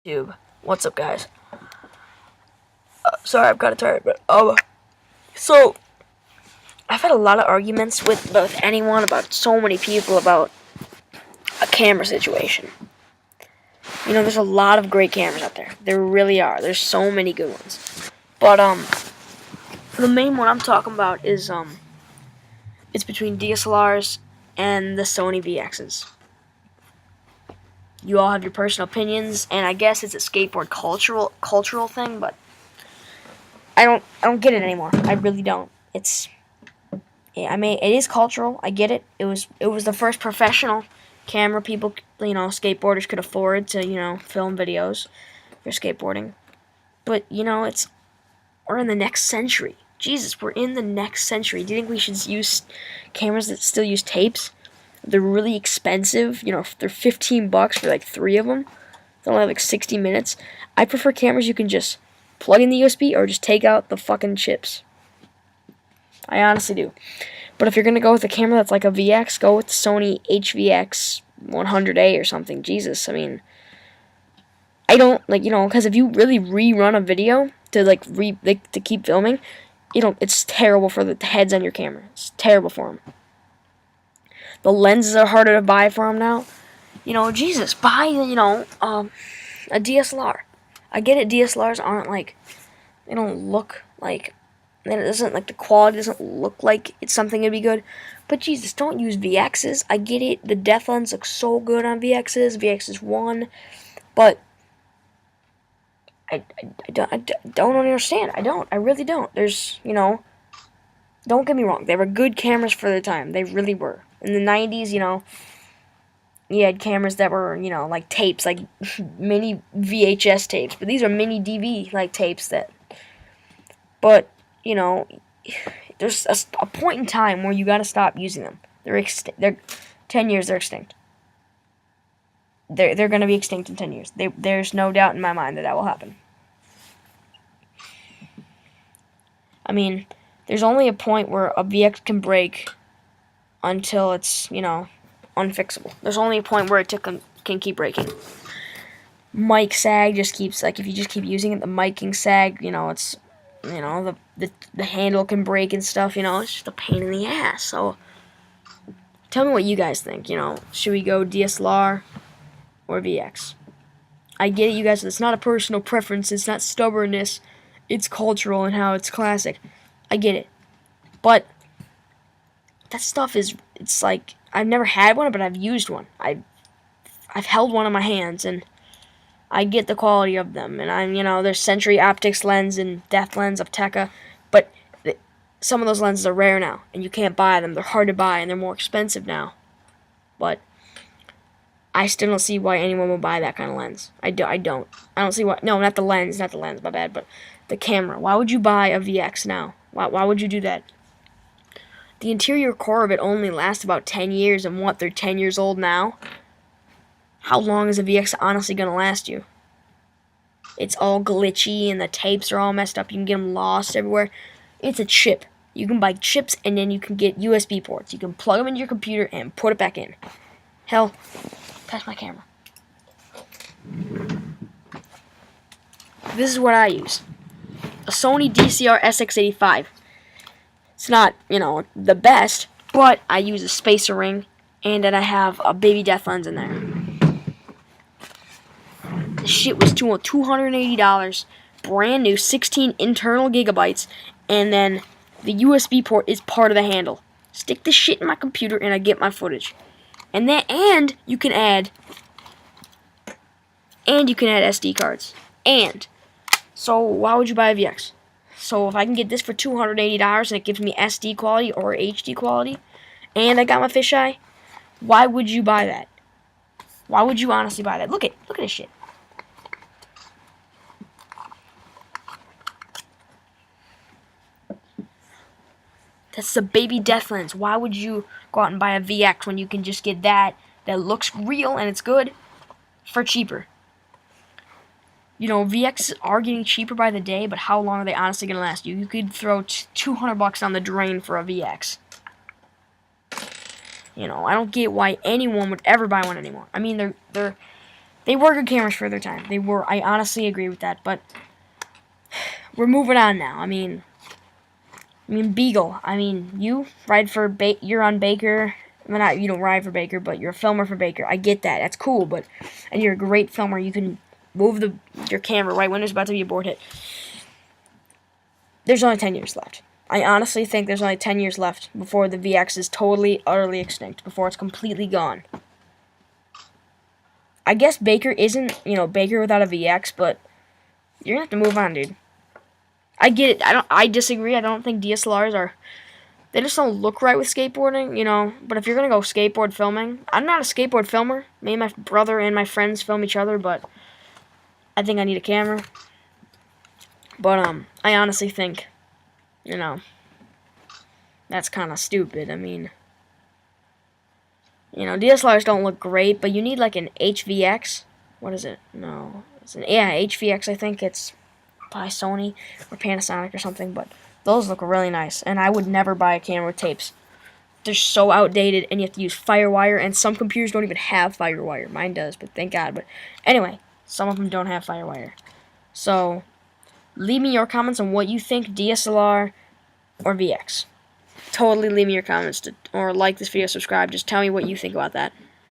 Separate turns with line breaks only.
YouTube. What's up, guys? Sorry, I'm kind of tired, but so I've had a lot of arguments with anyone about so many people about a camera situation. You know, there's a lot of great cameras out there. There really are. There's so many good ones. But the main one I'm talking about is it's between DSLRs and the Sony VXs. You all have your personal opinions, and I guess it's a skateboard cultural thing, but I don't get it anymore. I really don't. I mean, it is cultural. I get it. It was the first professional camera people, skateboarders could afford to, film videos for skateboarding. But, we're in the next century. Jesus, we're in the next century. Do you think we should use cameras that still use tapes? They're really expensive. They're $15 for like 3 of them. They only have like 60 minutes. I prefer cameras you can just plug in the USB or just take out the fucking chips. I honestly do. But if you're going to go with a camera that's like a VX, go with the Sony HVX 100A or something. Jesus, I mean, I don't, because if you really rerun a video to keep filming, it's terrible for the heads on your camera. It's terrible for them. The lenses are harder to buy for them now. Jesus, buy, a DSLR. I get it, DSLRs aren't they don't look like, and it doesn't, the quality doesn't look like it's something that'd be good. But Jesus, don't use VXs. I get it, the depth lens looks so good on VXs. VXs 1, but I don't understand. I really don't. There's, don't get me wrong. They were good cameras for their time. They really were. In the 90s, you had cameras that were, like tapes, like mini VHS tapes. But these are mini DV, tapes But, there's a point in time where you gotta stop using them. They're 10 years, they're extinct. They're gonna be extinct in 10 years. There's no doubt in my mind that will happen. I mean, there's only a point where a VX can break until it's, unfixable. There's only a point where it can keep breaking. Mic sag just keeps, if you just keep using it, the mic can sag, it's, the handle can break and stuff, it's just a pain in the ass. So, tell me what you guys think, should we go DSLR or VX? I get it, you guys, it's not a personal preference, it's not stubbornness, it's cultural and how it's classic. I get it. But that stuff it's like, I've never had one, but I've used one. I've held one in my hands, and I get the quality of them. And there's Century Optics lens and Depth lens of Tekka, but some of those lenses are rare now, and you can't buy them. They're hard to buy, and they're more expensive now. But I still don't see why anyone would buy that kind of lens. I don't see why. No, not the lens, my bad, but the camera. Why would you buy a VX now? Why would you do that? The interior core of it only lasts about 10 years, and they're 10 years old now? How long is a VX honestly going to last you? It's all glitchy, and the tapes are all messed up. You can get them lost everywhere. It's a chip. You can buy chips, and then you can get USB ports. You can plug them into your computer and put it back in. Hell, pass my camera. This is what I use. A Sony DCR SX85. It's not, the best, but I use a spacer ring, and then I have a baby depth lens in there. This shit was $280, brand new, 16 internal gigabytes, and then the USB port is part of the handle. Stick this shit in my computer, and I get my footage. And you can add SD cards. So why would you buy a VX? So if I can get this for $280 and it gives me SD quality or HD quality, and I got my fisheye, why would you buy that? Why would you honestly buy that? Look at this shit. That's the baby depth lens. Why would you go out and buy a VX when you can just get that looks real and it's good for cheaper? VXs are getting cheaper by the day, but how long are they honestly going to last you? You could throw $200 on the drain for a VX. I don't get why anyone would ever buy one anymore. I mean, they're They were good cameras for their time. They were. I honestly agree with that. But we're moving on now. I mean, Beagle. I mean, you ride for you're on Baker. Well, not you don't ride for Baker, but you're a filmer for Baker. I get that. That's cool. And you're a great filmer. You can move your camera right when there's about to be a board hit. There's only 10 years left. I honestly think there's only 10 years left before the VX is totally, utterly extinct, before it's completely gone. I guess Baker isn't, Baker without a VX, but you're going to have to move on, dude. I get it. I disagree. I don't think DSLRs are, they just don't look right with skateboarding, but if you're going to go skateboard filming, I'm not a skateboard filmer. Me and my brother and my friends film each other, but I think I need a camera. But, I honestly think, that's kind of stupid. I mean, DSLRs don't look great, but you need like an HVX. What is it? No. HVX, I think it's by Sony or Panasonic or something, but those look really nice, and I would never buy a camera with tapes. They're so outdated, and you have to use FireWire, and some computers don't even have FireWire. Mine does, but thank God. But anyway, some of them don't have FireWire. So, leave me your comments on what you think, DSLR or VX. Totally leave me your comments, or like this video, subscribe. Just tell me what you think about that.